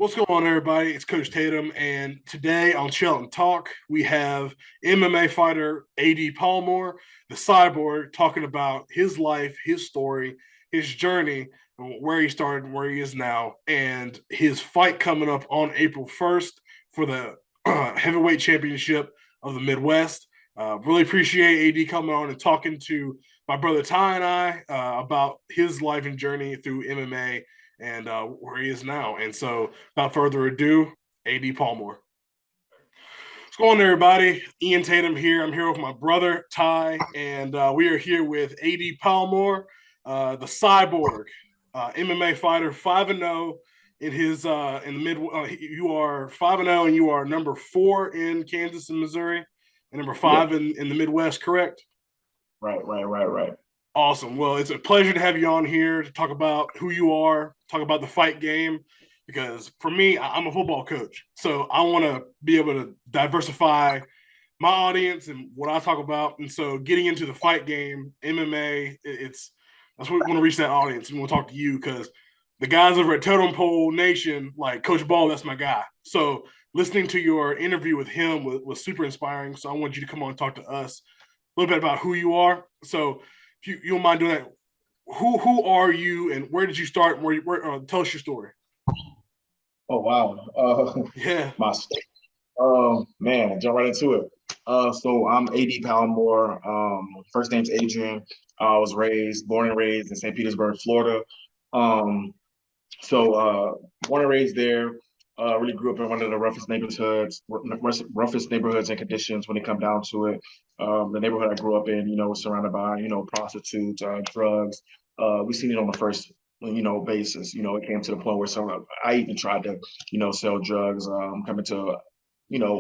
What's going on, everybody? It's Coach Tatum, and today on Chill and Talk, we have MMA fighter AD Palmore, the Cyborg, talking about his life, his story, his journey, where he started, and where he is now, and his fight coming up on April 1st for the heavyweight championship of the Midwest. Really appreciate AD coming on and talking to my brother Ty and I about his life and journey through MMA and where he is now. And so, without further ado, AD Palmore. What's going on, everybody? Ian Tatum here. I'm here with my brother Ty, and we are here with AD Palmore, the Cyborg, MMA fighter, 5-0 in his in the mid. You are 5-0, and you are number 4 in Kansas and Missouri, and number Yeah. 5 in the Midwest. Correct? Right. Awesome. Well, it's a pleasure to have you on here to talk about who you are, talk about the fight game, because for me, I'm a football coach. So I want to be able to diversify my audience and what I talk about. And so getting into the fight game, MMA, that's what we want to reach that audience. And we'll talk to you because the guys over at Totem Pole Nation, like Coach Ball, that's my guy. So listening to your interview with him was super inspiring. So I want you to come on and talk to us a little bit about who you are. So if you don't mind doing that, who are you and where did you start? Tell us your story. Oh wow. Yeah. My man, jump right into it. So I'm AD Palmore. First name's Adrian. I was born and raised in St. Petersburg, Florida. Um, Born and raised there. Really grew up in one of the roughest neighborhoods and conditions when it come down to it. The neighborhood I grew up in, was surrounded by, prostitutes, drugs. We seen it on the first, basis. It came to the point where I even tried to, sell drugs. Coming to,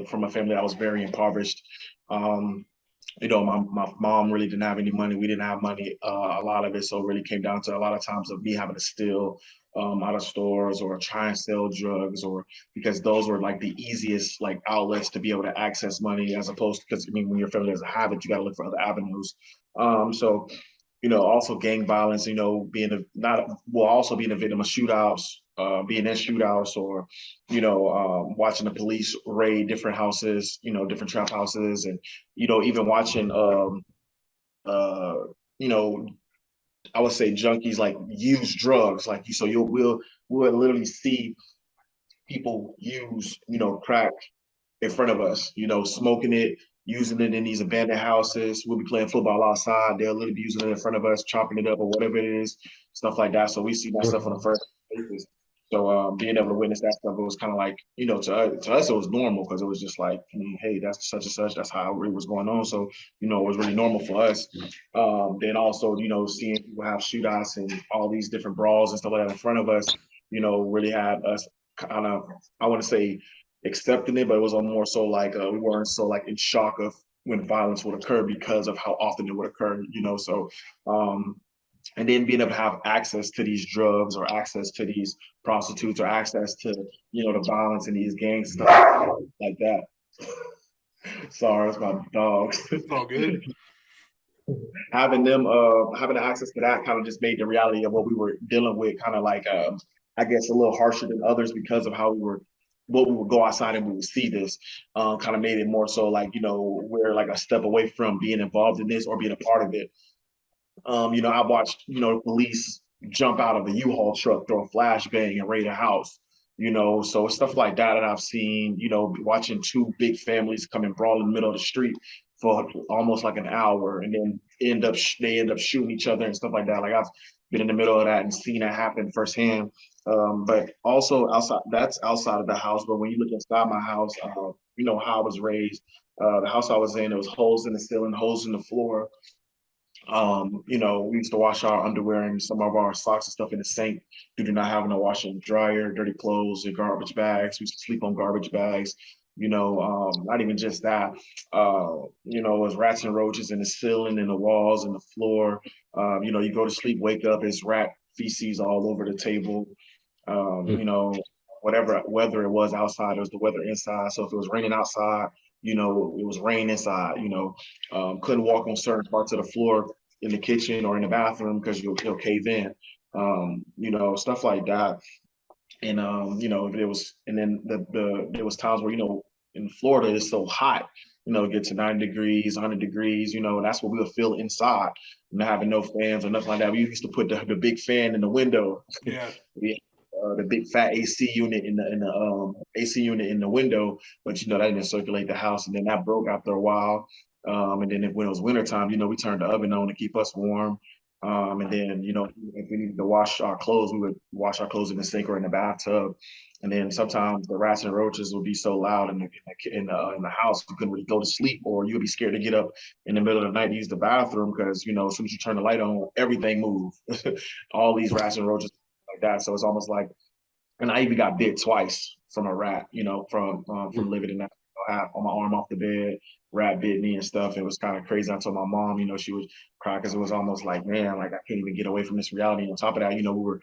from a family that was very impoverished. Um, my mom really didn't have any money. We didn't have money, a lot of it. So it really came down to a lot of times of me having to steal out of stores or try and sell drugs, or because those were like the easiest like outlets to be able to access money, as opposed to, because I mean, when your family doesn't have it, you got to look for other avenues. So also gang violence, being a not well, also being a victim of shootouts, being in shootouts, or watching the police raid different houses, different trap houses, and even watching uh, you know, I would say junkies like use drugs, like you. So we'll literally see people use crack in front of us, smoking it, using it in these abandoned houses. We'll be playing football outside. They'll literally be using it in front of us, chopping it up or whatever it is, stuff like that. So we see that stuff on the first basis. So being able to witness that stuff, it was kind of like, to us, it was normal because it was just like, hey, that's such and such. That's how it was going on. So, it was really normal for us. Then also, seeing people have shootouts and all these different brawls and stuff like that in front of us, really had us kind of, I want to say, accepting it, but it was more so like we weren't so like in shock of when violence would occur because of how often it would occur, So, and then being able to have access to these drugs or access to these prostitutes or access to the violence in these gangs, stuff like that. Sorry, that's my dogs. It's all good. Having access to that kind of just made the reality of what we were dealing with kind of like I guess a little harsher than others because of how what we would go outside and we would see this. Kind of made it more so like we're like a step away from being involved in this or being a part of it. I watched police jump out of a U-Haul truck, throw a flashbang, and raid a house. So stuff like that I've seen. Watching two big families come and brawl in the middle of the street for almost like an hour, and then they end up shooting each other and stuff like that. Like I've been in the middle of that and seen that happen firsthand. But also that's outside of the house. But when you look inside my house, how I was raised, the house I was in, there was holes in the ceiling, holes in the floor. We used to wash our underwear and some of our socks and stuff in the sink due to not having a washer and dryer, dirty clothes and garbage bags. We used to sleep on garbage bags. Not even just that. It was rats and roaches in the ceiling, in the walls, and the floor. You go to sleep, wake up, it's rat feces all over the table. Whatever weather it was outside, it was the weather inside. So if it was raining outside, it was rain inside. Couldn't walk on certain parts of the floor in the kitchen or in the bathroom because you'll cave in. Stuff like that. And and then there was times where, in Florida it's so hot, it gets to 90 degrees, 100 degrees, and that's what we would feel inside, not having no fans or nothing like that. We used to put the big fan in the window. Yeah. We the big fat AC unit in the AC unit in the window, but that didn't circulate the house, and then that broke after a while. And then when it was wintertime, we turned the oven on to keep us warm. And then, if we needed to wash our clothes, we would wash our clothes in the sink or in the bathtub. And then sometimes the rats and roaches would be so loud in the house, you couldn't really go to sleep, or you would be scared to get up in the middle of the night to use the bathroom because, as soon as you turn the light on, everything moves. All these rats and roaches like that. So it's almost like, and I even got bit twice from a rat, from living in that. I had on my arm off the bed, rat bit me and stuff. It was kind of crazy. I told my mom, she was cry because it was almost like, man, like I can't even get away from this reality. On top of that, we were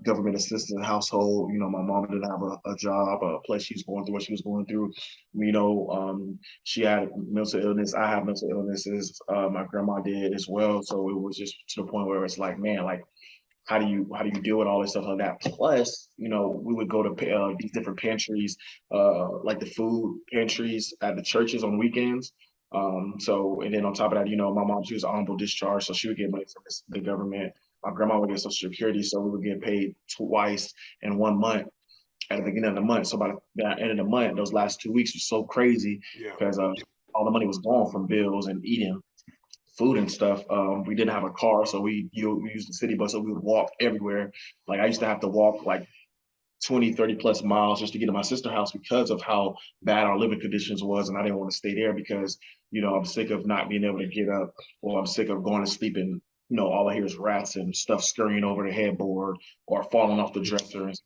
government assistant household. My mom didn't have a job, plus she was going through what she was going through. She had mental illness. I have mental illnesses. My grandma did as well. So it was just to the point where it's like, man, like how do you deal with all this stuff like that? Plus, we would go to these different pantries, like the food pantries at the churches on weekends. And then on top of that, my mom, she was honorable discharge, so she would get money from the government. My grandma would get Social Security, so we would get paid twice in 1 month at the beginning of the month. So by the end of the month, those last 2 weeks was so crazy Yeah. because all the money was gone from bills and eating food and stuff. We didn't have a car, so we used the city bus, so we would walk everywhere. Like I used to have to walk like 20, 30 plus miles just to get to my sister's house because of how bad our living conditions was. And I didn't want to stay there because, I'm sick of not being able to get up, or I'm sick of going to sleep and, all I hear is rats and stuff scurrying over the headboard or falling off the dresser and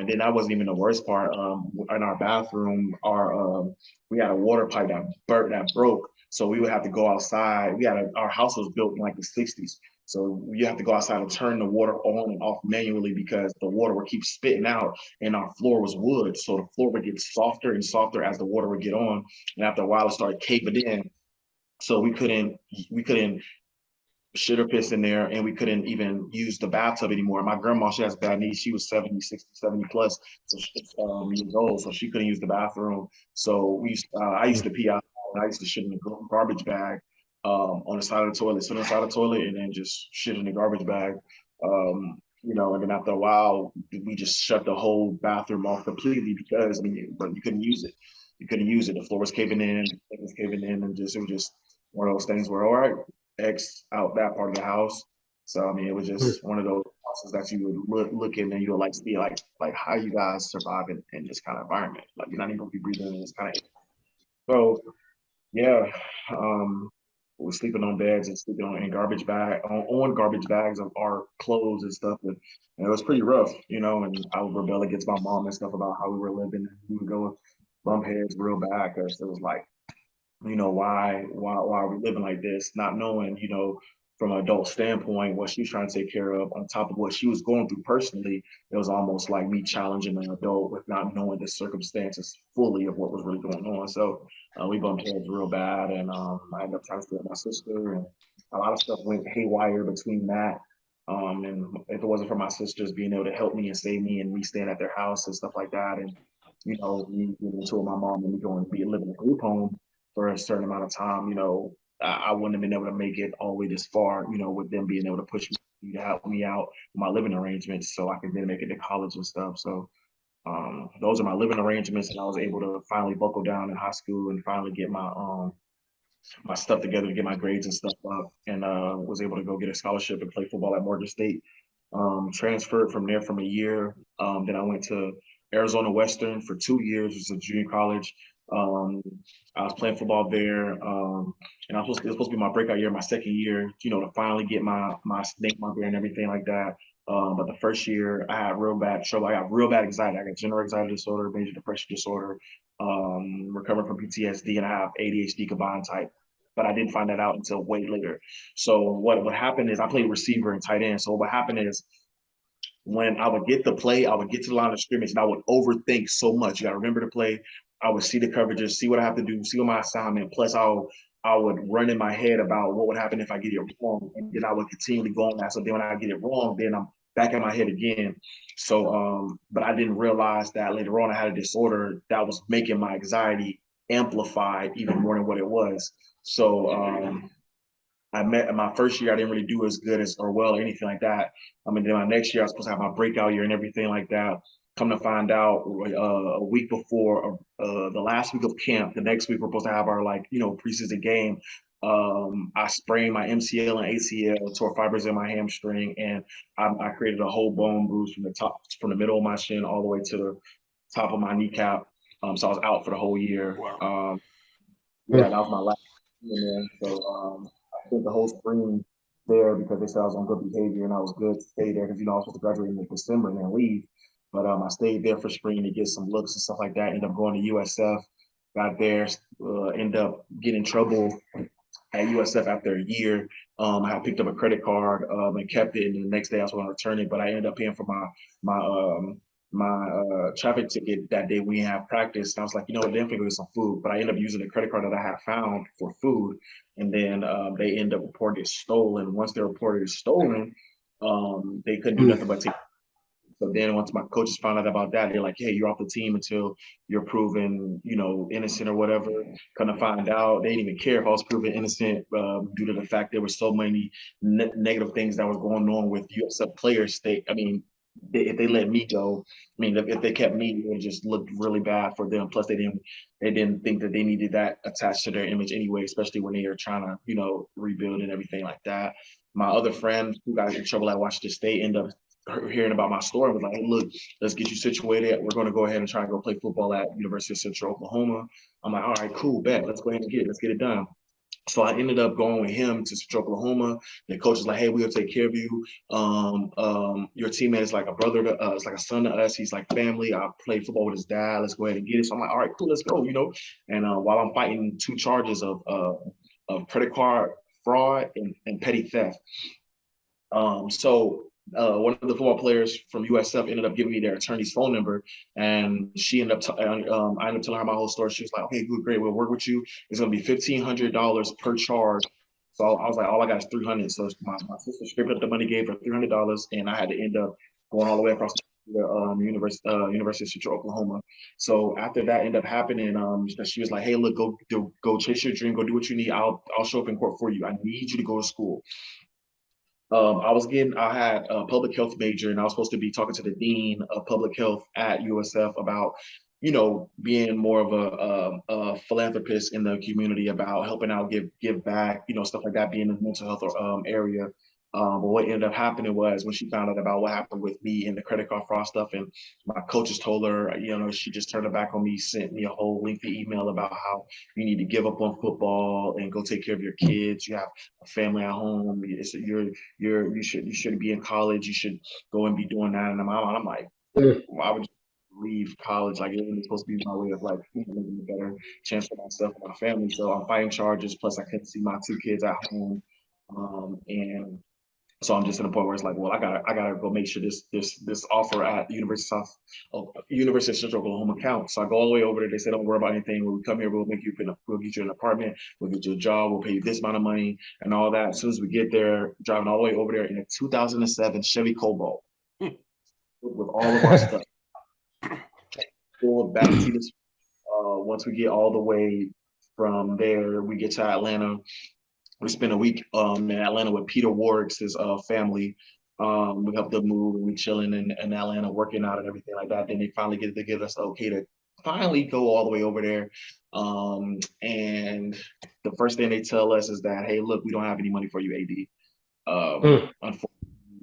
then that wasn't even the worst part. In our bathroom, we had a water pipe that broke. So we would have to go outside. Our house was built in like the 60s. So you have to go outside and turn the water on and off manually because the water would keep spitting out, and our floor was wood. So the floor would get softer and softer as the water would get on. And after a while it started caving in. So we couldn't shit or piss in there, and we couldn't even use the bathtub anymore. My grandma, she has bad knees. She was 70, 60, 70 plus, so years old, so she couldn't use the bathroom. So I used to pee out, and I used to shit in the garbage bag on the side of the toilet, sit on the side of the toilet, and then just shit in the garbage bag. And then after a while, we just shut the whole bathroom off completely because, but you couldn't use it. You couldn't use it. The floor was caving in, it was caving in, and it was just one of those things where, all right, X out that part of the house. So it was just one of those houses that you would look in and you would like see like how you guys survive in this kind of environment. Like you're not even gonna be breathing in this kind of. So yeah, we're sleeping on beds and sleeping on in garbage bags of our clothes and stuff. And it was pretty rough, And I would rebel against my mom and stuff about how we were living. We would go bump heads real bad because it was like, why are we living like this, not knowing, from an adult standpoint, what she's trying to take care of on top of what she was going through personally. It was almost like me challenging an adult with not knowing the circumstances fully of what was really going on. So we bumped heads real bad, and I ended up trying to stay with my sister, and a lot of stuff went haywire between that. And if it wasn't for my sisters being able to help me and save me, and me staying at their house and stuff like that, and me getting into it with my mom and me going to be living in a group home for a certain amount of time, I wouldn't have been able to make it all the way this far, with them being able to push me to help me out with my living arrangements so I could then make it to college and stuff. So those are my living arrangements, and I was able to finally buckle down in high school and finally get my stuff together to get my grades and stuff up, and was able to go get a scholarship and play football at Morgan State. Transferred from there from a year. Then I went to Arizona Western for 2 years, which is a junior college. I was playing football there, and it was supposed to be my breakout year, my second year, to finally get my name out there and everything like that. But the first year, I had real bad trouble. I got real bad anxiety. I got general anxiety disorder, major depression disorder, recovering from PTSD, and I have ADHD combined type. But I didn't find that out until way later. So what happened is I played receiver and tight end. So what happened is when I would get the play, I would get to the line of scrimmage and I would overthink so much. You got to remember the play. I would see the coverages, see what I have to do, see what my assignment. Plus, I would run in my head about what would happen if I get it wrong, and then I would continually go on that. So then when I get it wrong, then back in my head again. So, but I didn't realize that later on I had a disorder that was making my anxiety amplified even more than what it was. So, I met in my first year, I didn't really do as good as or well or anything like that. I mean, then my next year, I was supposed to have my breakout year and everything like that. Come to find out, a week before the last week of camp, the next week we're supposed to have our preseason game. I sprained my MCL and ACL, tore fibers in my hamstring, and I created a whole bone bruise from the middle of my shin all the way to the top of my kneecap. So I was out for the whole year. Wow. Yeah, that was my last year, man. So I spent the whole spring there because they said I was on good behavior and I was good to stay there because I was supposed to graduate in December and then leave. But I stayed there for spring to get some looks and stuff like that. Ended up going to USF, got there, ended up getting in trouble at USF after a year. I had picked up a credit card and kept it, and the next day I was going to return it, but I ended up paying for my traffic ticket that day. We had practice, and I was like, you know what, then go get some food. But I ended up using the credit card that I had found for food, and then they ended up reporting it stolen. Once they reported it stolen, they couldn't do nothing but take. So then once my coaches found out about that, they're like, hey, you're off the team until you're proven, innocent or whatever. Kind of find out. They didn't even care if I was proven innocent due to the fact there were so many negative things that was going on with USF players. If they let me go, if they kept me, it would just looked really bad for them. Plus, they didn't think that they needed that attached to their image anyway, especially when they are trying to, rebuild and everything like that. My other friend who got in trouble at Washington State ended up hearing about my story was like, hey, look, let's get you situated. We're going to go ahead and try and go play football at University of Central Oklahoma. I'm like, all right, cool, bet. Let's go ahead and let's get it done. So I ended up going with him to Central Oklahoma. The coach was like, hey, we'll take care of you. Your teammate is like a brother to us, like a son to us. He's like family. I played football with his dad. Let's go ahead and get it. So I'm like, all right, cool, let's go, And while I'm fighting 2 charges of credit card fraud and petty theft. One of the football players from USF ended up giving me their attorney's phone number, and she ended up. I ended up telling her my whole story. She was like, "Okay, good, great. We'll work with you. It's gonna be $1,500 per charge." So I was like, "All I got is 300." So my sister scraped up the money, gave her $300, and I had to end up going all the way across the University of Central Oklahoma. So after that ended up happening, she was like, "Hey, look, go chase your dream. Go do what you need. I'll show up in court for you. I need you to go to school." I had a public health major, and I was supposed to be talking to the dean of public health at USF about, being more of a philanthropist in the community, about helping out, give back, stuff like that, being in the mental health area. But what ended up happening was when she found out about what happened with me and the credit card fraud stuff, and my coaches told her, she just turned her back on me, sent me a whole lengthy email about how you need to give up on football and go take care of your kids. You have a family at home. You shouldn't be in college. You should go and be doing that. And I'm like, why would you leave college? Like, it was supposed to be my way of like making a better chance for myself and my family. So I'm fighting charges. Plus, I couldn't see my 2 kids at home, and so I'm just in a point where it's like, well, I gotta go make sure this offer at University of Central Oklahoma counts. So I go all the way over there. They say, don't worry about anything. When we come here, we'll get you an apartment, we'll get you a job, we'll pay you this amount of money and all that. As soon as we get there, driving all the way over there in a 2007 Chevy Cobalt with all of our stuff. Full back to this. Once we get all the way from there, we get to Atlanta. We spent a week in Atlanta with Peter Warwick's family. We helped them move, and we chilling in Atlanta, working out and everything like that. Then they finally give us okay to finally go all the way over there. And the first thing they tell us is that, hey, look, we don't have any money for you, AD. Unfortunately,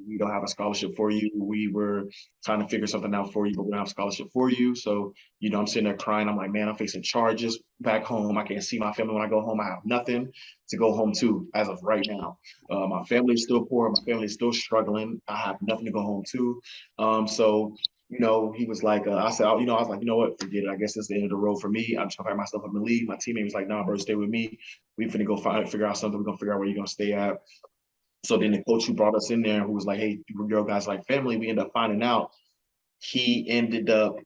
we don't have a scholarship for you. We were trying to figure something out for you, but we don't have a scholarship for you. So, I'm sitting there crying. I'm like, man, I'm facing charges back home. I can't see my family when I go home. I have nothing to go home to as of right now. My family is still poor. My family is still struggling. I have nothing to go home to. He was like, I said, I was like, you know what, forget it. I guess it's the end of the road for me. I'm just gonna pack myself up and leave. My teammate was like, nah, bro, stay with me. We finna go figure out something. We're gonna figure out where you're gonna stay at. So then the coach who brought us in there, who was like, hey, your guys like family, we ended up finding out he ended up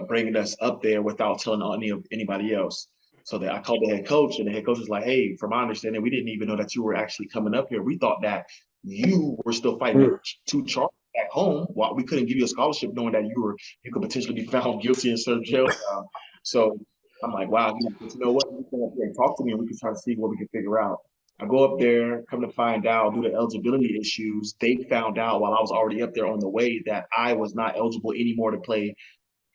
bringing us up there without telling anybody else. So I called the head coach, and the head coach was like, hey, from my understanding, we didn't even know that you were actually coming up here. We thought that you were still fighting 2 charges back home. Well, we couldn't give you a scholarship knowing that you could potentially be found guilty and serve jail time. So I'm like, wow, you know what? You can come up here and talk to me, and we can try to see what we can figure out. I go up there, come to find out, due to eligibility issues, they found out while I was already up there on the way that I was not eligible anymore to play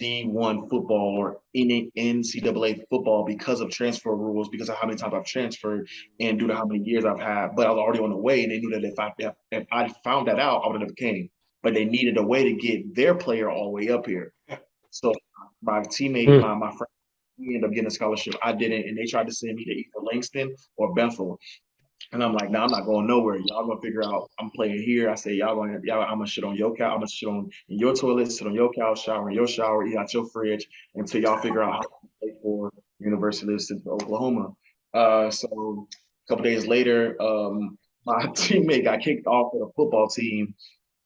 D1 football or NCAA football because of transfer rules, because of how many times I've transferred and due to how many years I've had. But I was already on the way, and they knew that if I found that out, I would have never came. But they needed a way to get their player all the way up here. So my teammate, my friend, he ended up getting a scholarship. I didn't, and they tried to send me to either Langston or Bethel. And I'm like, no, I'm not going nowhere. Y'all gonna figure out I'm playing here. I say, I'm gonna shit on your couch. I'm gonna shit on in your toilet, sit on your couch, shower in your shower, eat out your fridge until y'all figure out how to play for University of Central Oklahoma. So a couple days later, my teammate got kicked off of the football team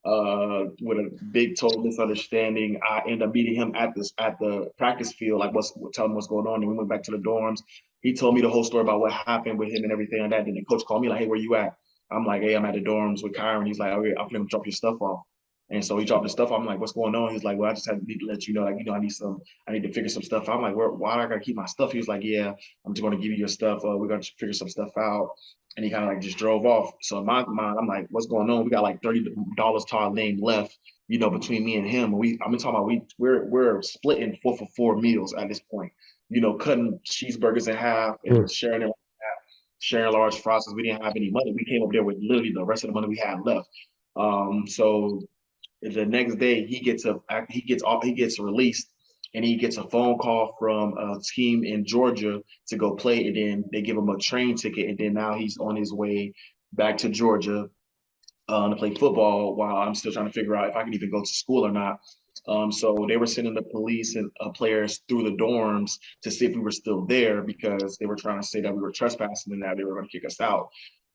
with a big total misunderstanding. I ended up meeting him at the practice field, like telling him what's going on. And we went back to the dorms. He told me the whole story about what happened with him and everything like that. Then the coach called me like, "Hey, where you at?" I'm like, "Hey, I'm at the dorms with Kyron." He's like, "Okay, I'm gonna drop your stuff off." And so he dropped the stuff. I'm like, "What's going on?" He's like, "Well, I just need to let you know, like, I need to figure some stuff." I'm like, why do I gotta keep my stuff? He was like, "Yeah, I'm just gonna give you your stuff. We're gonna figure some stuff out." And he kind of like just drove off. So in my mind, I'm like, "What's going on?" We got like $30 to our name left, between me and him. And I'm talking about we're splitting 4 for 4 meals at this point. Cutting cheeseburgers in half and sharing it, sharing large fries. We didn't have any money. We came up there with literally the rest of the money we had left. So the next day he gets released, and he gets a phone call from a team in Georgia to go play, and then they give him a train ticket, and then now he's on his way back to Georgia to play football while I'm still trying to figure out if I can even go to school or not. So they were sending the police and players through the dorms to see if we were still there, because they were trying to say that we were trespassing and that they were going to kick us out.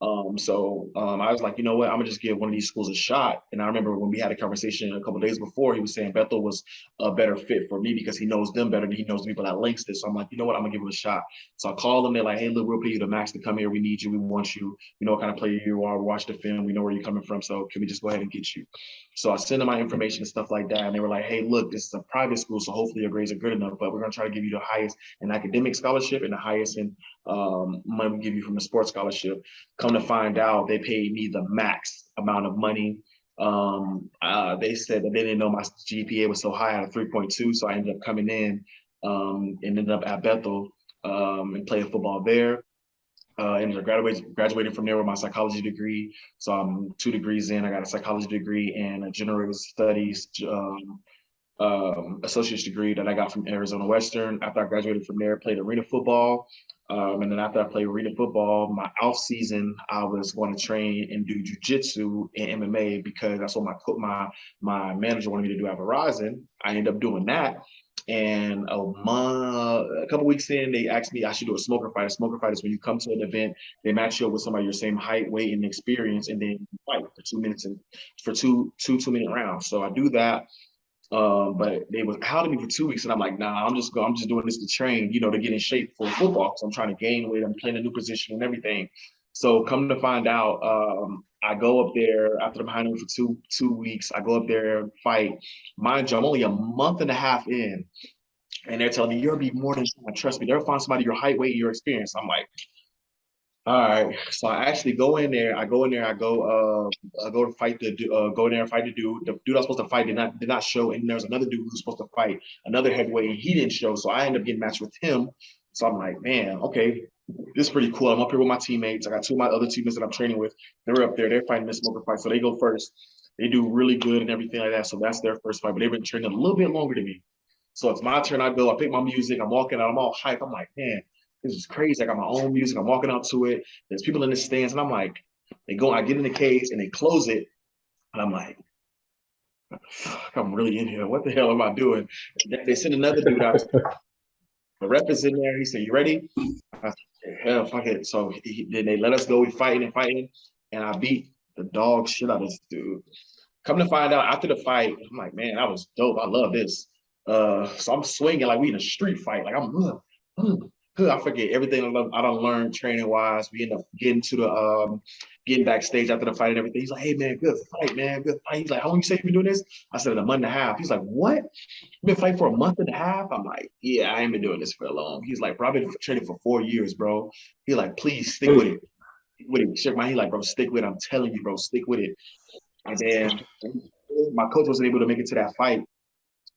I was like, you know what, I'm gonna just give one of these schools a shot. And I remember when we had a conversation a couple of days before, he was saying Bethel was a better fit for me because he knows them better than he knows the people at Langston. So I'm like, you know what, I'm gonna give it a shot. So I called them. They're like, "Hey, look, we'll pay you the max to come here. We need you. We want you. We know what kind of player you are. We watch the film. We know where you're coming from. So can we just go ahead and get you?" So I sent them my information and stuff like that. And they were like, "Hey, look, this is a private school, so hopefully your grades are good enough, but we're gonna try to give you the highest in academic scholarship and the highest in money we give you from the sports scholarship." Come to find out, they paid me the max amount of money. They said that they didn't know my GPA was so high at a 3.2, so I ended up coming in and ended up at Bethel and playing football there. Ended up graduating from there with my psychology degree. So I'm 2 degrees in. I got a psychology degree and a general studies associate's degree that I got from Arizona Western. After I graduated from there, played arena football. And then after I played arena football, my off season, I was going to train and do jujitsu and MMA because that's what my manager wanted me to do at Verizon. I ended up doing that. And a couple weeks in, they asked me I should do a smoker fight. A smoker fight is when you come to an event, they match you up with somebody your same height, weight, and experience, and then you fight for 2 minutes and for two 2-minute rounds. So I do that. But they was hounding me for 2 weeks, and I'm like, nah, I'm just doing this to train, to get in shape for football. So I'm trying to gain weight. I'm playing a new position and everything. So come to find out, I go up there after I'm hounding for two weeks. I go up there and fight. Mind you, I'm only a month and a half in, and they're telling me you'll be more than trust me. They'll find somebody your height, weight, your experience. I'm like, all right. So I actually go in there. I go to fight go in there and fight the dude. The dude I was supposed to fight did not show, and there's another dude who's supposed to fight another heavyweight, and he didn't show. So I end up getting matched with him. So I'm like, man, okay, this is pretty cool. I'm up here with my teammates. I got 2 of my other teammates that I'm training with. They're up there. They're fighting this smoker fight. So they go first. They do really good and everything like that. So that's their first fight. But they've been training a little bit longer than me. So it's my turn. I go. I pick my music. I'm walking out. I'm all hyped. I'm like, man, this is crazy. I got my own music. I'm walking out to it. There's people in the stands, and I'm like, they go. I get in the cage and they close it, and I'm like, I'm really in here. What the hell am I doing? They send another dude out. The rep is in there. He said, "You ready?" I said, "Hell, fuck it." So then they let us go. We fighting, and I beat the dog shit out of this dude. Come to find out after the fight, I'm like, man, that was dope. I love this. So I'm swinging like we in a street fight. Like I'm I forget everything I don't learn training wise. We end up getting to the getting backstage after the fight and everything. He's like, "Hey man, good fight, man, good fight." He's like, "How long you say you've been doing this?" I said, "A month and a half." He's like, "What? You've been fighting for a month and a half?" I'm like, "Yeah, I ain't been doing this for long." He's like, "Bro, I've been training for 4 years, bro." He's like, "Please stick with it." With it, shook my. He like, "Bro, stick with it. I'm telling you, bro, stick with it." And then my coach wasn't able to make it to that fight.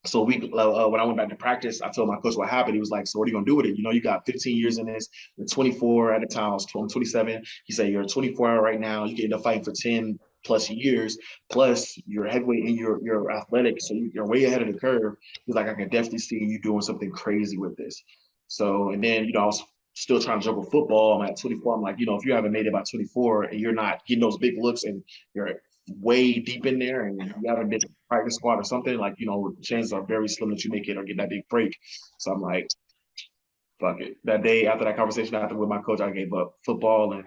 So when I went back to practice, I told my coach what happened. He was like, "So what are you gonna do with it? You know, you got 15 years in this. You're 24 at the time. I was 27. He said, "You're 24 right now. You get into fighting for 10 plus years. Plus, you're heavyweight and you're athletic, so you're way ahead of the curve." He's like, "I can definitely see you doing something crazy with this." So, and then I was still trying to juggle football. I'm at 24. I'm like, if you haven't made it by 24 and you're not getting those big looks and you're way deep in there and you haven't been to practice squad or something, like, chances are very slim that you make it or get that big break. So I'm like, fuck it. That day after that conversation after with my coach, I gave up football and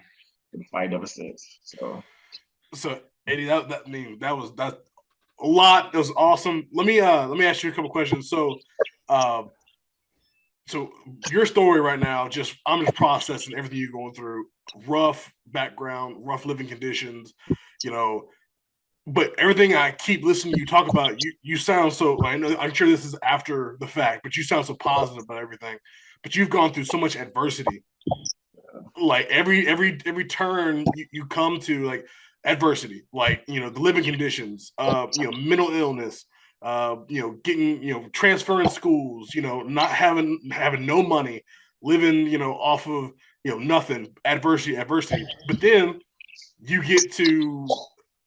been fighting ever since. So Eddie, that's a lot. That was awesome. Let me ask you a couple questions. Uh, so your story right now, I'm just processing everything you're going through. Rough background, rough living conditions, you know. But everything I keep listening to you talk about, you sound so. I know I'm sure this is after the fact, but you sound so positive about everything. But you've gone through so much adversity. Like every turn you come to, like adversity, like the living conditions, mental illness, getting transferring schools, not having no money, living off of nothing, adversity. But then you get to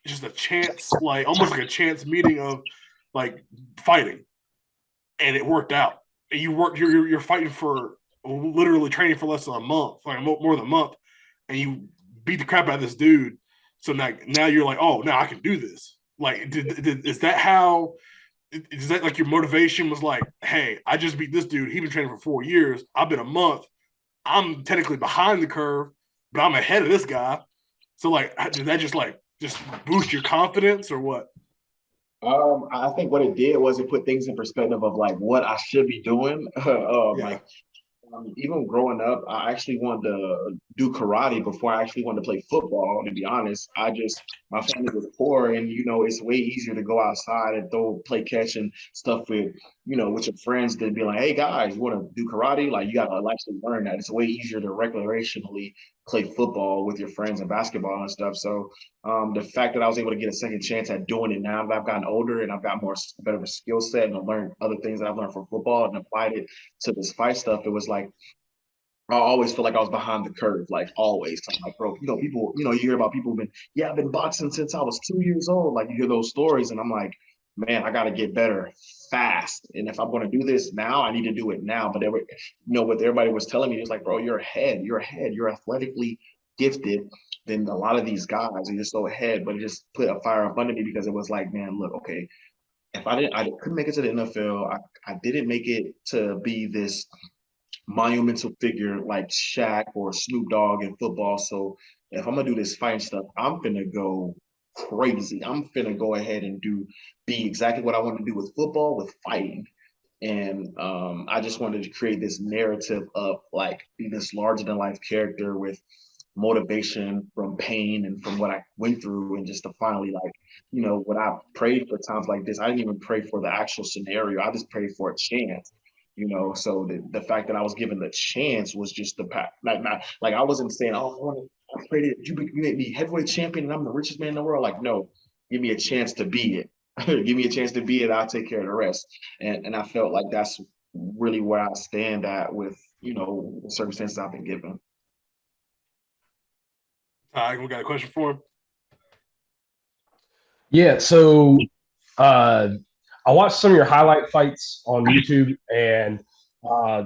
just a chance, like almost like a chance meeting of like fighting, and it worked out. And you're fighting for literally training for less than a month, like more than a month, and you beat the crap out of this dude. So now you're like, oh, now I can do this. Like, is that how? Is that like your motivation was like, hey, I just beat this dude. He's been training for 4 years. I've been a month. I'm technically behind the curve, but I'm ahead of this guy. So like, did that just boost your confidence or what? I think what it did was it put things in perspective of like what I should be doing. Yeah. Like even growing up, I actually wanted to do karate before I actually wanted to play football. To be honest, my family was poor, and it's way easier to go outside and play catch and stuff with your friends than be like, "Hey guys, you want to do karate?" Like you got to actually learn that. It's way easier to recreationally play football with your friends and basketball and stuff. So the fact that I was able to get a second chance at doing it now that I've gotten older and I've got better of a skill set and I've learned other things that I've learned from football and applied it to this fight stuff, it was like I always feel like I was behind the curve, like always. I'm like, bro, people, you hear about people been, yeah, I've been boxing since I was 2 years old. Like you hear those stories, and I'm like, man, I got to get better fast. And if I'm going to do this now, I need to do it now. But what everybody was telling me, it was like, bro, you're athletically gifted than a lot of these guys, and you're so ahead. But it just put a fire up under me because it was like, man, look, okay, if I couldn't make it to the NFL, I didn't make it to be this monumental figure like Shaq or Snoop Dogg in football. So if I'm gonna do this fighting stuff, I'm gonna go crazy. I'm gonna go ahead and be exactly what I want to do with football, with fighting. And I just wanted to create this narrative of like be this larger than life character with motivation from pain and from what I went through, and just to finally like, when I prayed for times like this, I didn't even pray for the actual scenario. I just prayed for a chance. So the fact that I was given the chance was just like I wasn't saying, oh, I prayed that you make me heavyweight champion and I'm the richest man in the world. Like, no, give me a chance to be it. Give me a chance to be it. I'll take care of the rest. And I felt like that's really where I stand at with, the circumstances I've been given. We got a question for him. Yeah, so uh, I watched some of your highlight fights on YouTube, and uh,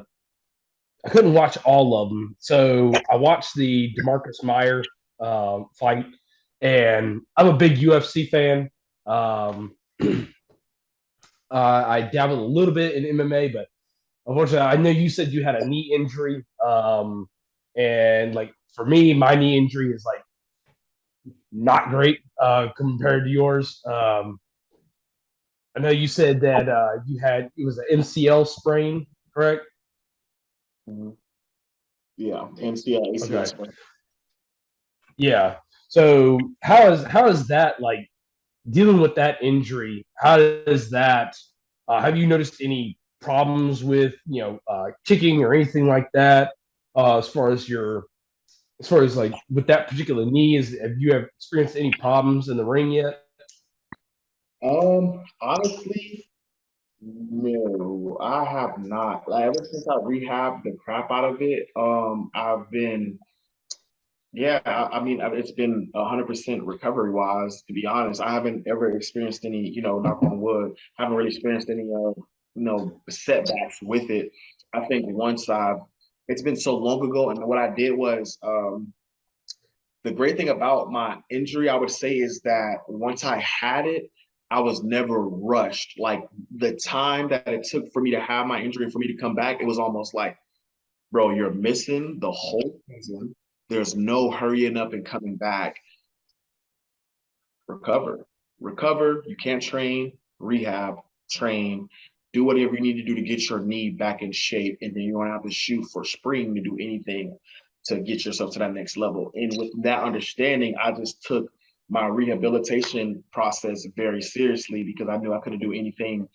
I couldn't watch all of them. So I watched the DeMarcus Meyer fight, and I'm a big UFC fan. Um, I dabbled a little bit in MMA, but unfortunately, I know you said you had a knee injury, and like for me, my knee injury is like not great compared to yours. I know you said that it was an MCL sprain, correct? Mhm. Yeah, NCL, Okay. ACL. Yeah. So how is that like dealing with that injury? How does that? Have you noticed any problems with kicking or anything like that? As far as like with that particular knee, have you experienced any problems in the ring yet? Honestly, no, I have not. Like ever since I rehabbed the crap out of it, I've been, yeah, I mean, it's been 100% recovery wise. To be honest, I haven't ever experienced any, knock on wood, haven't really experienced any, setbacks with it. I think it's been so long ago, and what I did was, the great thing about my injury, I would say, is that once I had it, I was never rushed. Like the time that it took for me to have my injury and for me to come back, it was almost like, bro, you're missing the whole season. There's no hurrying up and coming back. Recover, recover. You can't train, rehab, train, do whatever you need to do to get your knee back in shape. And then you don't have to shoot for spring to do anything to get yourself to that next level. And with that understanding, I just took my rehabilitation process very seriously because I knew I couldn't do anything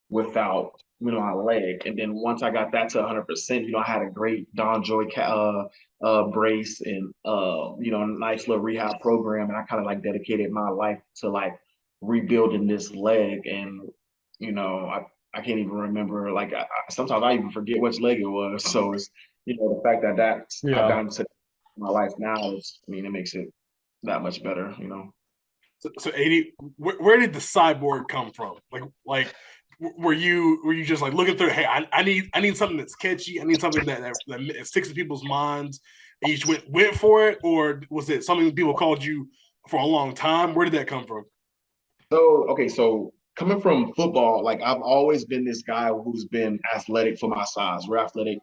without my leg. And then once I got that to 100%, I had a great Don Joy brace and nice little rehab program, and I kind of like dedicated my life to like rebuilding this leg. And I can't even remember. Like sometimes I even forget which leg it was. So it's the fact that I've Yeah. gotten to my life now is, I mean, it makes it that much better. So 80, where did the cyborg come from? Like were you just like looking through? Hey, I need something that's catchy. I need something that sticks in people's minds. And you just went for it, or was it something people called you for a long time? Where did that come from? So, okay, so coming from football, like I've always been this guy who's been athletic for my size. We're athletic,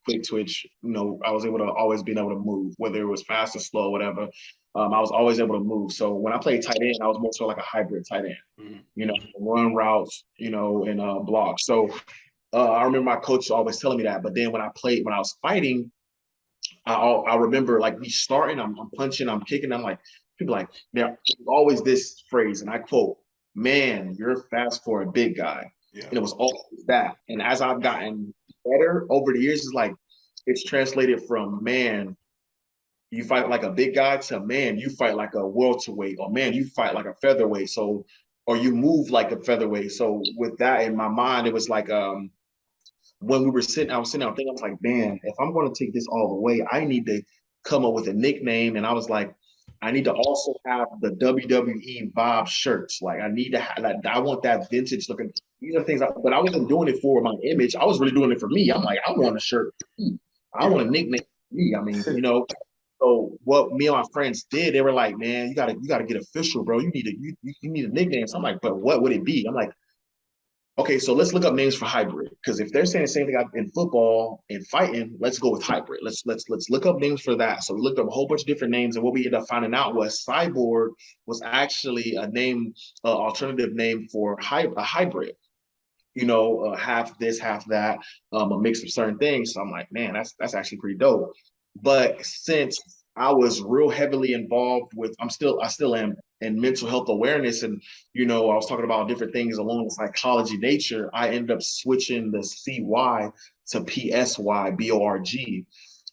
quick twitch. I was able to always being able to move, whether it was fast or slow, whatever. I was always able to move. So when I played tight end, I was more so like a hybrid tight end. Mm-hmm. Run routes, and blocks. So I remember my coach always telling me that. But then when I was fighting, I remember like me starting, I'm punching, I'm kicking, I'm like, people like, there's always this phrase, and I quote, man, you're fast for a big guy. Yeah. And it was always that. And as I've gotten better over the years, it's translated from man, you fight like a big guy to man, you fight like a welterweight, or man, you fight like a featherweight. So, or you move like a featherweight. So with that in my mind, it was like, when I was sitting out thinking, I was like, man, if I'm going to take this all the way, I need to come up with a nickname. And I was like, I need to also have the WWE Bob shirts. Like, I need to have, like, I want that vintage looking. These are things, but I wasn't doing it for my image. I was really doing it for me. I'm like, I want a shirt. I want a nickname for me. I mean, So what me and my friends did, they were like, man, you gotta get official, bro. You need a nickname. So I'm like, but what would it be? I'm like, okay, so let's look up names for hybrid, because if they're saying the same thing in football and fighting, let's go with hybrid. Let's look up names for that. So we looked up a whole bunch of different names, and what we ended up finding out was Cyborg was actually a name, alternative name for a hybrid. Half this, half that, a mix of certain things. So I'm like, man, that's actually pretty dope. But since I was real heavily involved with, I still am in mental health awareness, and I was talking about different things along the psychology nature. I ended up switching the CY to PSYBORG,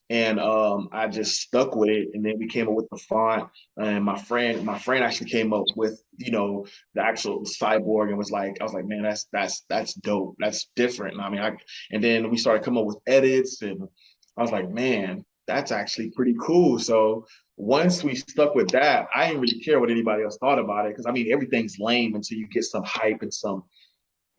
and I just stuck with it. And then we came up with the font, and my friend actually came up with the actual cyborg, and was like, I was like, man, that's dope, that's different. And then we started coming up with edits, and I was like, man, that's actually pretty cool. So once we stuck with that, I didn't really care what anybody else thought about it, because I mean, everything's lame until you get some hype and some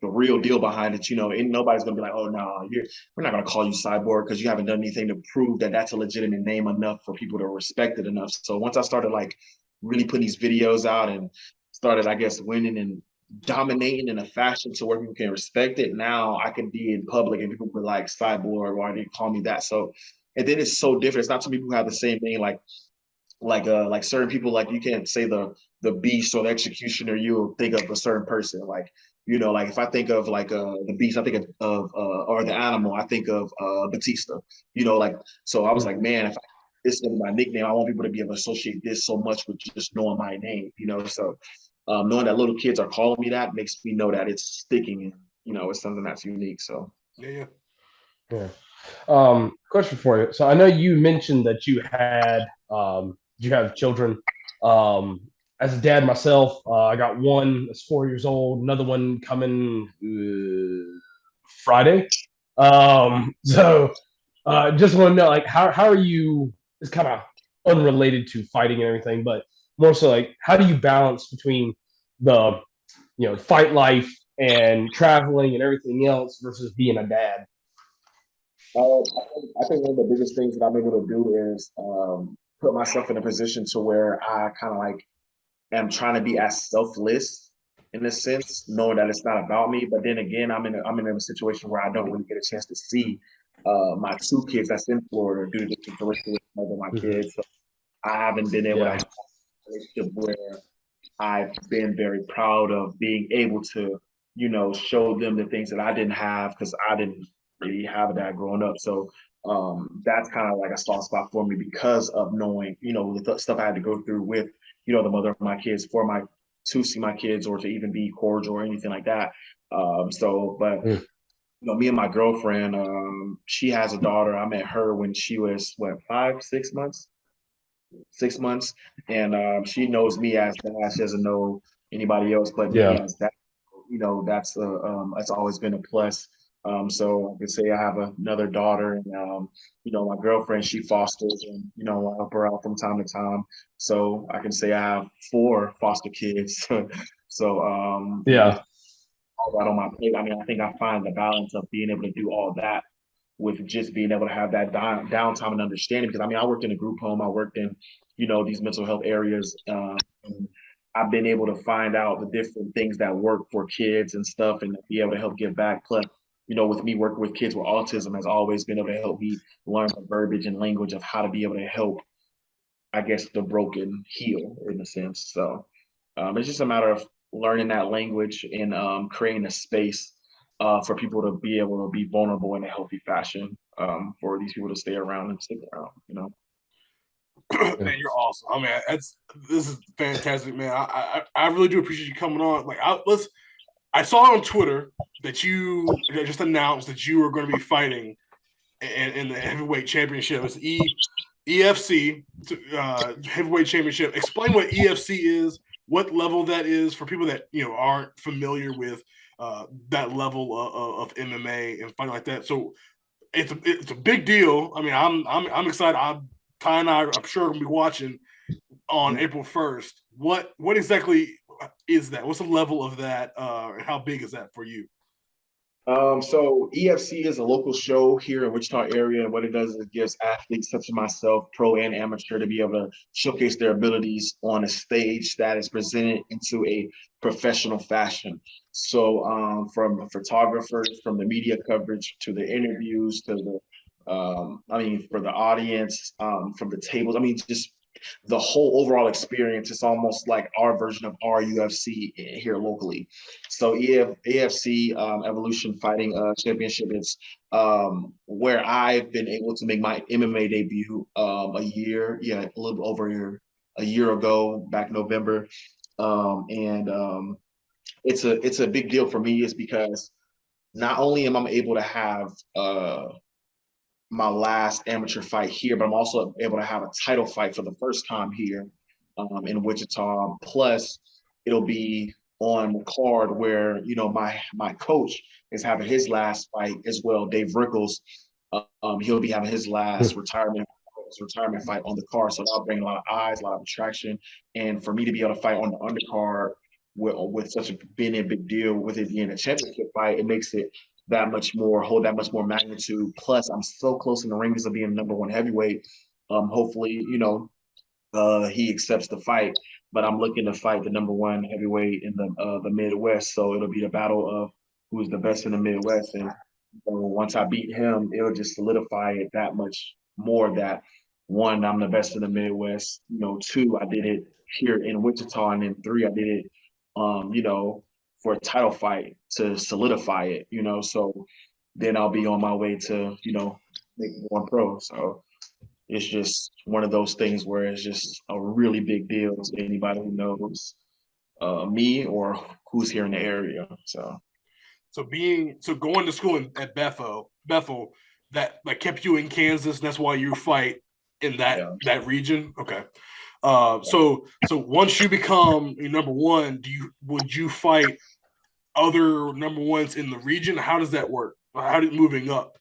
the real deal behind it. And nobody's gonna be like, oh no, we're not gonna call you Cyborg because you haven't done anything to prove that that's a legitimate name enough for people to respect it enough. So once I started like really putting these videos out and started, I guess, winning and dominating in a fashion to where people can respect it, now I can be in public and people be like Cyborg, or they call me that. So, and then it's so different. It's not too many people who have the same name, like certain people, like you can't say the beast or the executioner, you'll think of a certain person. Like You know, like if I think of like the beast, I think of or the animal, I think of Batista. You know, like so I was like, man, if this is my nickname, I want people to be able to associate this so much with just knowing my name. You know, so knowing that little kids are calling me that makes me know that it's sticking and you know it's something that's unique. So Yeah. Yeah. Question for you. So I know you mentioned that you have children. Um, as a dad myself, I got one that's 4 years old, another one coming Friday. So just want to know, like, how are you? It's kind of unrelated to fighting and everything, but more so like, how do you balance between the fight life and traveling and everything else versus being a dad? I think one of the biggest things that I'm able to do is put myself in a position to where I kind of like am trying to be as selfless in a sense, knowing that it's not about me. But then again, I'm in a situation where I don't really get a chance to see my two kids that's in Florida due to the situation with my Mhm. kids. So I haven't been able to Yeah. have a relationship where I've been very proud of being able to, you know, show them the things that I didn't have because I didn't really have that growing up. So that's kind of like a soft spot for me because of knowing, you know, the stuff I had to go through with, you know, the mother of my kids for my to see my kids or to even be cordial or anything like that. But Mm. you know, me and my girlfriend, she has a daughter. I met her when she was what 5, 6 months 6 months, and she knows me as that. She doesn't know anybody else but me Yeah. as that. You know, that's always been a plus. So I could say I have another daughter, and you know, my girlfriend she fosters, and you know, I help her out from time to time. So I can say I have four foster kids. So with Yeah. all that on my plate, I mean, I think I find the balance of being able to do all that with just being able to have that downtime and understanding. Because I mean, I worked in a group home, I worked in, you know, these mental health areas. And I've been able to find out the different things that work for kids and stuff and be able to help give back. Plus, you know, with me working with kids with autism has always been able to help me learn the verbiage and language of how to be able to help, I guess, the broken heal in a sense. So it's just a matter of learning that language and creating a space for people to be able to be vulnerable in a healthy fashion for these people to stay around and stick around, you know. Yeah. Man, you're awesome. I mean, this is fantastic, man. I really do appreciate you coming on. Like, I saw on Twitter that you just announced that you were going to be fighting in the heavyweight championship. It's EFC heavyweight championship. Explain what EFC is, what level that is for people that aren't familiar with that level of MMA and fighting like that. So it's a big deal. I mean, I'm excited. Ty and I'm sure gonna be watching on April 1st. What exactly is that? What's the level of that? And how big is that for you? So EFC is a local show here in Wichita area, and what it does is it gives athletes such as myself, pro and amateur, to be able to showcase their abilities on a stage that is presented into a professional fashion. So from photographers, from the media coverage to the interviews to the, I mean, for the audience, from the tables, I mean, just the whole overall experience is almost like our version of our UFC here locally. So AFC Evolution Fighting Championship is where I've been able to make my MMA debut a little over a year ago, back November, and it's a big deal for me, is because not only am I able to have my last amateur fight here, but I'm also able to have a title fight for the first time here in Wichita. Plus, it'll be on the card where my coach is having his last fight as well, Dave Rickles. He'll be having his last retirement fight on the card, so that'll bring a lot of eyes, a lot of attraction, and for me to be able to fight on the undercard with such a big deal, with it being a championship fight, it makes it hold that much more magnitude. Plus, I'm so close in the ring of being number one heavyweight. Hopefully, he accepts the fight. But I'm looking to fight the number one heavyweight in the Midwest. So it'll be the battle of who's the best in the Midwest. And once I beat him, it'll just solidify it that much more that one, I'm the best in the Midwest. Two, I did it here in Wichita, and then three, I did it, for a title fight to solidify it, you know. So then I'll be on my way to, you know, make one pro. So it's just one of those things where it's just a really big deal to anybody who knows me or who's here in the area. So going to school at Bethel, that kept you in Kansas. That's why you fight in yeah. that region. Okay. So once you become a number one, would you fight other number ones in the region? How does that work? How did moving up?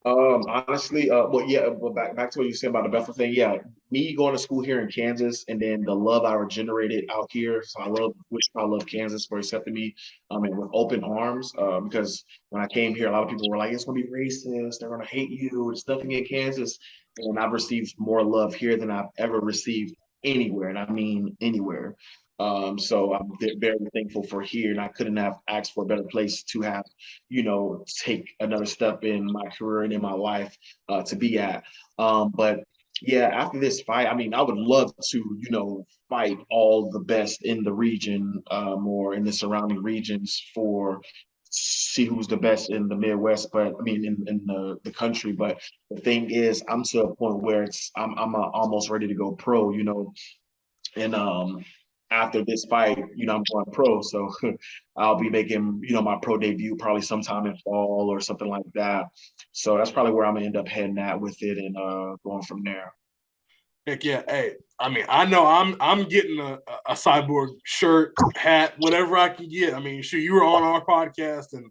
Honestly, well, yeah, but back to what you said about the Bethel thing. Yeah, me going to school here in Kansas, and then the love I generated out here. So I love Kansas for accepting me, and with open arms. Because when I came here, a lot of people were like, "It's gonna be racist. They're gonna hate you. There's nothing in Kansas." And I've received more love here than I've ever received anywhere, and I mean anywhere. So I'm very thankful for here, and I couldn't have asked for a better place to have, you know, take another step in my career and in my life to be at. But yeah, after this fight, I mean, I would love to, you know, fight all the best in the region or in the surrounding regions for see who's the best in the Midwest, but I mean in the country. But the thing is, I'm to a point where I'm almost ready to go pro, you know, and after this fight, you know, I'm going pro. So I'll be making, you know, my pro debut probably sometime in fall or something like that. So that's probably where I'm gonna end up heading at with it and going from there. Heck yeah. Hey, I mean, I know I'm getting a Cyborg shirt, hat, whatever I can get. I mean, shoot, you were on our podcast, and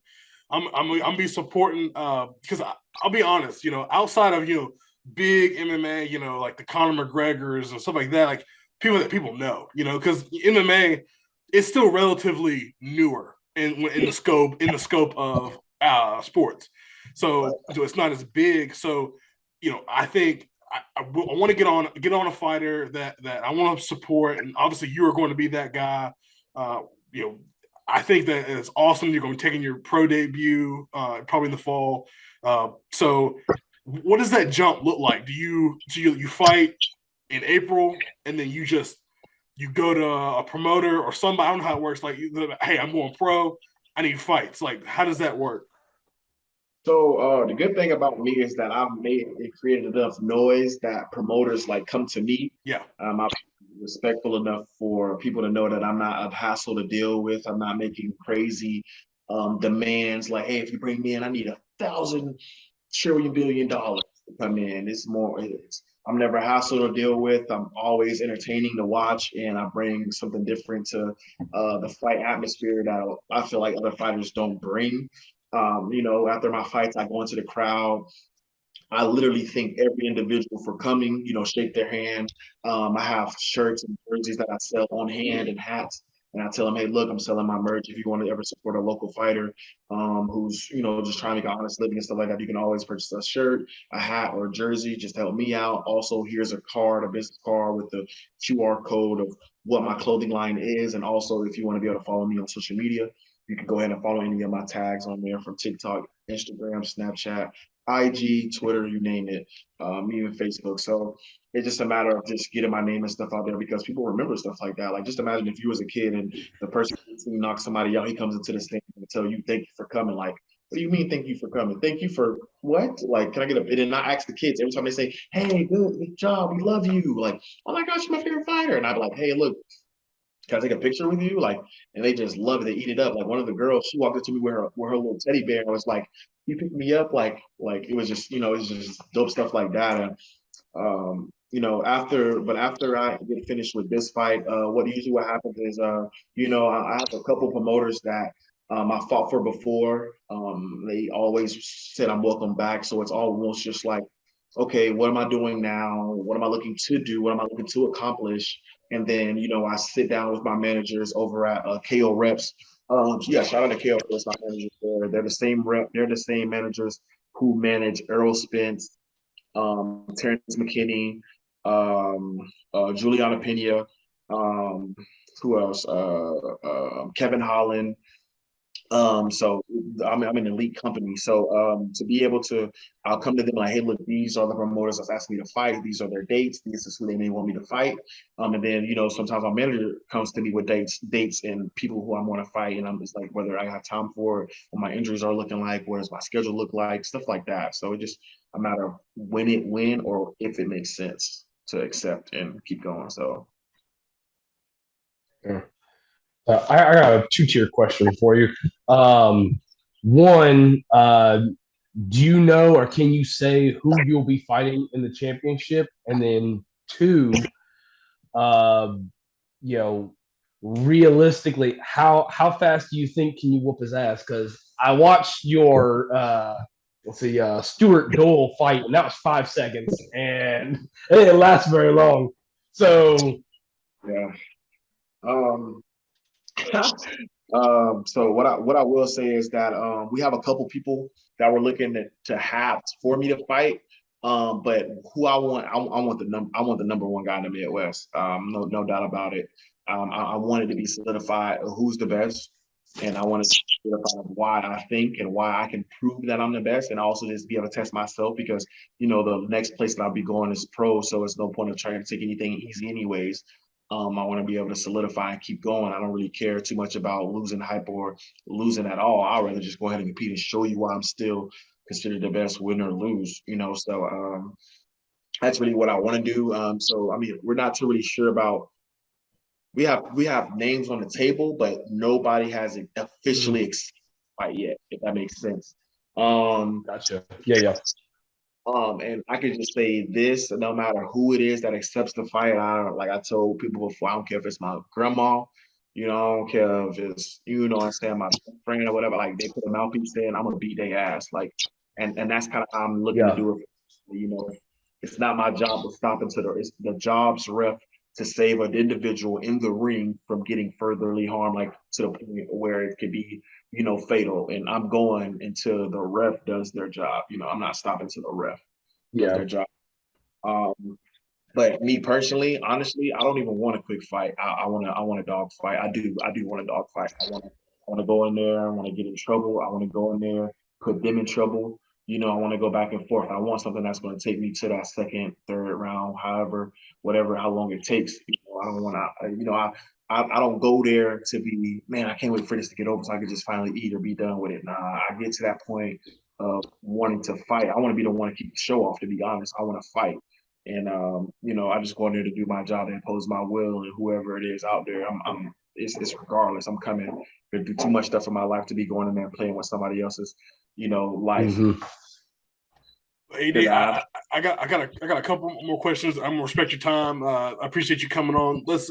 I'm be supporting because I'll be honest, you know, outside of big MMA, like the Conor McGregors and stuff like that, like people that people know, because MMA is still relatively newer in the scope of sports, so it's not as big. So I think I want to get on a fighter that I want to support, and obviously you are going to be that guy. Uh, you know, I think that it's awesome. You're going to be taking your pro debut probably in the fall. So, what does that jump look like? Do you fight in April, and then you go to a promoter or somebody? I don't know how it works. Like, hey, I'm going pro. I need fights. Like, how does that work? So the good thing about me is that I've made it created enough noise that promoters like come to me. Yeah. I'm respectful enough for people to know that I'm not a hassle to deal with. I'm not making crazy demands like, hey, if you bring me in, I need $1,000 trillion to come in. I'm never a hassle to deal with. I'm always entertaining to watch, and I bring something different to the fight atmosphere that I feel like other fighters don't bring. You know, after my fights, I go into the crowd. I literally thank every individual for coming, you know, shake their hand. I have shirts and jerseys that I sell on hand and hats. And I tell them, hey, look, I'm selling my merch. If you want to ever support a local fighter who's, you know, just trying to make an honest living and stuff like that, you can always purchase a shirt, a hat, or a jersey. Just help me out. Also, here's a card, a business card with the QR code of what my clothing line is. And also, if you want to be able to follow me on social media, you can go ahead and follow any of my tags on there from TikTok, Instagram, Snapchat, IG, Twitter, you name it, even Facebook. So it's just a matter of just getting my name and stuff out there because people remember stuff like that. Like just imagine if you was a kid and the person who knocks somebody out, he comes into the stand and tell you thank you for coming. Like, what do you mean thank you for coming? Thank you for what? Like, can I get a bit? And I ask the kids every time they say, hey, good job, we love you. Like, oh my gosh, you're my favorite fighter. And I'd be like, hey, look, can I take a picture with you? Like, and they just love it. They eat it up. Like one of the girls, she walked up to me with her little teddy bear. And was like, you picked me up. Like it was just, you know, it's just dope stuff like that. And, you know, after I get finished with this fight, what happens is, you know, I have a couple promoters that I fought for before. They always said I'm welcome back. So it's almost just like, okay, what am I doing now? What am I looking to do? What am I looking to accomplish? And then, you know, I sit down with my managers over at KO Reps. Yeah, shout out to KO Reps, my managers there. They're the same rep. They're the same managers who manage Errol Spence, Terrence McKinney, Juliana Pena, who else? Kevin Holland. So I'm an elite company. So to be able to, I'll come to them like, hey, look, these are the promoters that's asking me to fight. These are their dates. This is who they may want me to fight. And then, sometimes my manager comes to me with dates and people who I want to fight. And I'm just like, whether I have time for it, what my injuries are looking like, what does my schedule look like, stuff like that. So it just a matter of when or if it makes sense to accept and keep going. So. Yeah. I got a two-tier question for you. One, do you know or can you say who you'll be fighting in the championship? And then two, uh, you know, realistically, how fast do you think can you whoop his ass? Because I watched your Stuart Dole fight, and that was 5 seconds, and it didn't last very long. So Yeah. Um, so what I will say is that we have a couple people that we're looking to have for me to fight. But who I want the number one guy in the Midwest. No doubt about it. I wanted to be solidified who's the best, and I wanted to solidify why I think and why I can prove that I'm the best, and also just be able to test myself because the next place that I'll be going is pro, so it's no point of trying to take anything easy anyways. I want to be able to solidify and keep going. I don't really care too much about losing hype or losing at all. I'd rather just go ahead and compete and show you why I'm still considered the best, win or lose. So that's really what I want to do. So I mean, we're not too really sure about. We have names on the table, but nobody has officially fight yet. If that makes sense. gotcha. Yeah. And I can just say this: no matter who it is that accepts the fight, like I told people before, I don't care if it's my grandma, I don't care if it's I'm saying my friend or whatever. Like they put a mouthpiece in, I'm gonna beat their ass. Like, and that's kind of how I'm looking to Yeah. do it. It's not my job to stop it's the job's ref to save an individual in the ring from getting furtherly harmed, like to the point where it could be fatal. And I'm going until the ref does their job. I'm not stopping till the ref does Yeah. their job. Um, but me personally, honestly, I don't even want a quick fight. I want a dog fight. I do want a dog fight. I want to go in there. I want to get in trouble. I want to go in there, put them in trouble. I want to go back and forth. I want something that's going to take me to that second, third round, whatever, how long it takes. I don't want to. I don't go there to be, man, I can't wait for this to get over so I can just finally eat or be done with it. Nah, I get to that point of wanting to fight. I want to be the one to keep the show off, to be honest. I want to fight. And I just go in there to do my job and impose my will, and whoever it is out there, it's regardless. I'm coming to do too much stuff in my life to be going in there and playing with somebody else's, life. Mm-hmm. AD, I got a couple more questions. I'm gonna respect your time. I appreciate you coming on. Let's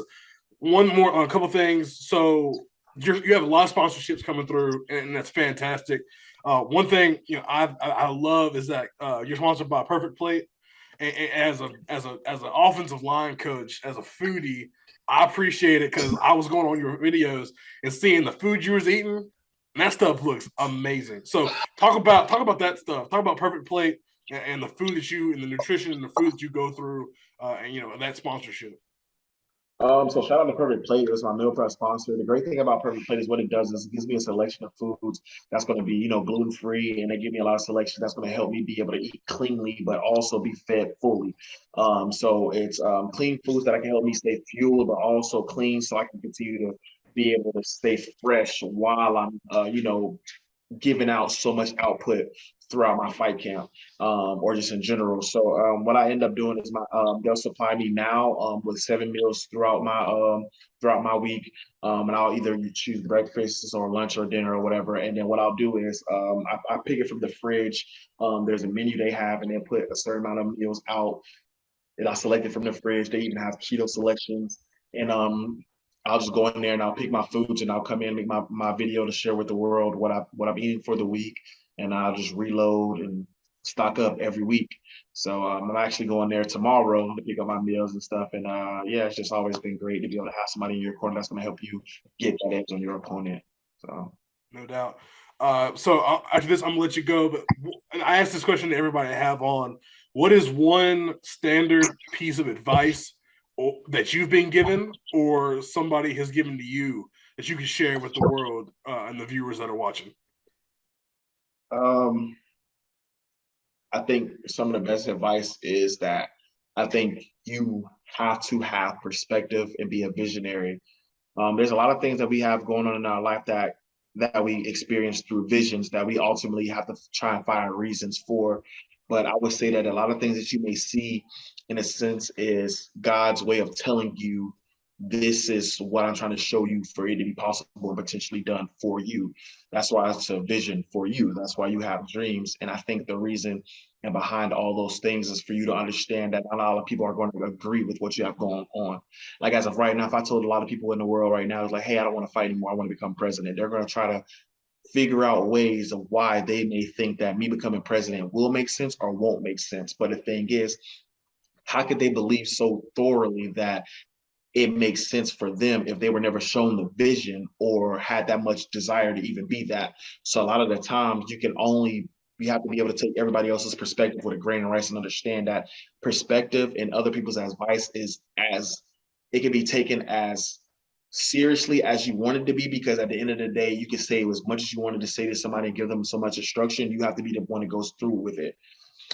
one more a couple things. So you have a lot of sponsorships coming through, and that's fantastic. One thing I love is that you're sponsored by Perfect Plate. And as an offensive line coach, as a foodie, I appreciate it because I was going on your videos and seeing the food you was eating, and that stuff looks amazing. So talk about that stuff. Talk about Perfect Plate and the food and the nutrition and the food that you go through, and that sponsorship. So shout out to Perfect Plate. It was my meal prep sponsor. The great thing about Perfect Plate is what it does is it gives me a selection of foods that's going to be, gluten free, and they give me a lot of selection that's going to help me be able to eat cleanly, but also be fed fully. So it's clean foods that can help me stay fueled, but also clean, so I can continue to be able to stay fresh while I'm, giving out so much output throughout my fight camp, or just in general. So what I end up doing is they'll supply me now with 7 meals throughout my week, and I'll either choose breakfast or lunch or dinner or whatever. And then what I'll do is I pick it from the fridge. There's a menu they have, and they put a certain amount of meals out that I selected from the fridge. They even have keto selections, and I'll just go in there and I'll pick my foods and I'll come in and make my video to share with the world what I'm eating for the week, and I'll just reload and stock up every week. So I'm actually going there tomorrow to pick up my meals and stuff. And it's just always been great to be able to have somebody in your corner that's going to help you get that edge on your opponent. So No doubt. So after this, I'm gonna let you go. But I asked this question to everybody I have on. What is one standard piece of advice that you've been given, or somebody has given to you that you can share with the world and the viewers that are watching? I think some of the best advice is that I think you have to have perspective and be a visionary. There's a lot of things that we have going on in our life that we experience through visions that we ultimately have to try and find reasons for. But I would say that a lot of things that you may see, in a sense, is God's way of telling you, this is what I'm trying to show you for it to be possible and potentially done for you. That's why it's a vision for you. That's why you have dreams. And I think the reason and behind all those things is for you to understand that not a lot of people are going to agree with what you have going on. Like as of right now, if I told a lot of people in the world right now, it's like, hey, I don't want to fight anymore, I want to become president, they're going to try to figure out ways of why they may think that me becoming president will make sense or won't make sense. But the thing is, how could they believe so thoroughly that it makes sense for them if they were never shown the vision or had that much desire to even be that? So a lot of the times you have to be able to take everybody else's perspective with a grain of rice and understand that perspective and other people's advice is it can be taken as seriously as you want it to be, because at the end of the day, you can say as much as you wanted to say to somebody and give them so much instruction, you have to be the one that goes through with it.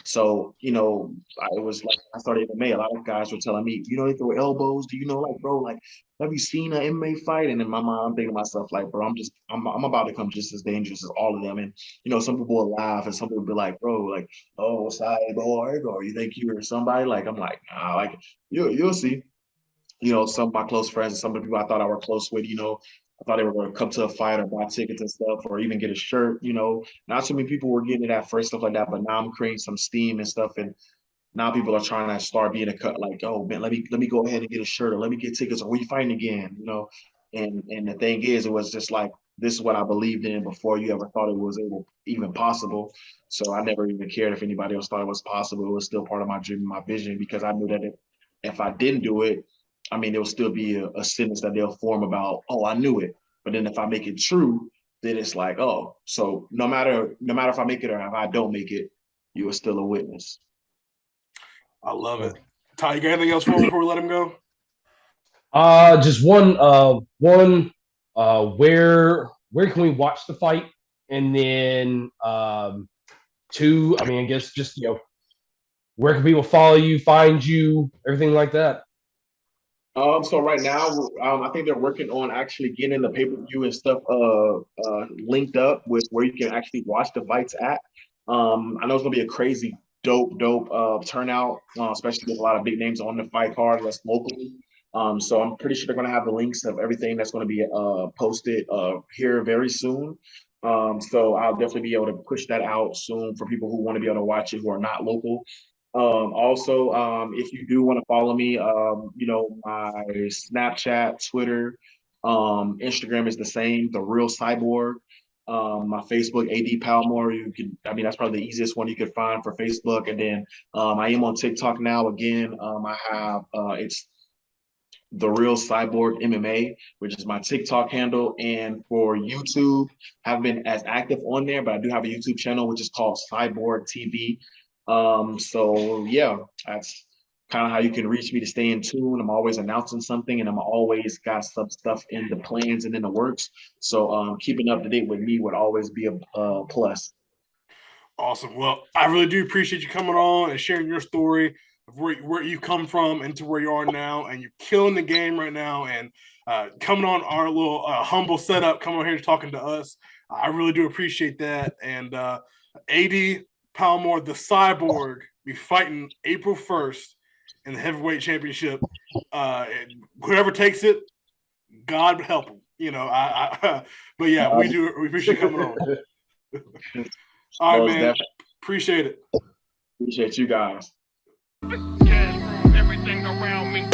So, it was like I started MMA. A lot of guys were telling me, they throw elbows. Do you know, like, bro, like, have you seen an MMA fight? And in my mind, I'm thinking to myself, like, bro, I'm about to come just as dangerous as all of them. And, some people will laugh and some people will be like, bro, like, oh, Psyborg, or you think you're somebody? Like, I'm like, nah, like, you'll see. Some of my close friends and some of the people I thought I were close with, I thought they were going to come to a fight or buy tickets and stuff or even get a shirt, Not too many people were getting it at first, stuff like that, but now I'm creating some steam and stuff, and now people are trying to start being like, oh man, let me go ahead and get a shirt, or let me get tickets, or where you fighting again, And the thing is, it was just like, this is what I believed in before you ever thought it was even possible. So I never even cared if anybody else thought it was possible. It was still part of my dream, my vision, because I knew that if I didn't do it, I mean, there will still be a sentence that they'll form about, oh, I knew it. But then if I make it true, then it's like, oh, so no matter if I make it or if I don't make it, you are still a witness. I love it. Ty, you got anything else for him before we let him go? Just one. Where can we watch the fight? And then two. I mean, I guess just where can people follow you, find you, everything like that. So right now, I think they're working on actually getting the pay-per-view and stuff linked up with where you can actually watch the fights at. I know it's gonna be a crazy, dope turnout, especially with a lot of big names on the fight card that's locally. So I'm pretty sure they're gonna have the links of everything that's gonna be posted here very soon. So I'll definitely be able to push that out soon for people who want to be able to watch it who are not local. Also, if you do want to follow me, my Snapchat, Twitter, Instagram is the same, The Real Psyborg. My Facebook, AD Palmore. That's probably the easiest one you could find for Facebook. And then I am on TikTok now. Again, I have it's The Real Psyborg MMA, which is my TikTok handle. And for YouTube, haven't been as active on there, but I do have a YouTube channel which is called Psyborg TV. So yeah, that's kind of how you can reach me to stay in tune. I'm always announcing something, and I'm always got some stuff in the plans and in the works. So keeping up to date with me would always be a plus. Awesome. Well, I really do appreciate you coming on and sharing your story of where you come from and to where you are now, and you're killing the game right now. And coming on our little humble setup, coming on here talking to us, I really do appreciate that. And AD Palmore, the Psyborg, be fighting April 1st in the heavyweight championship. Whoever takes it, God help him. But yeah, we appreciate you coming on. All right, man. Definitely. Appreciate it. Appreciate you guys. Yeah, everything around me.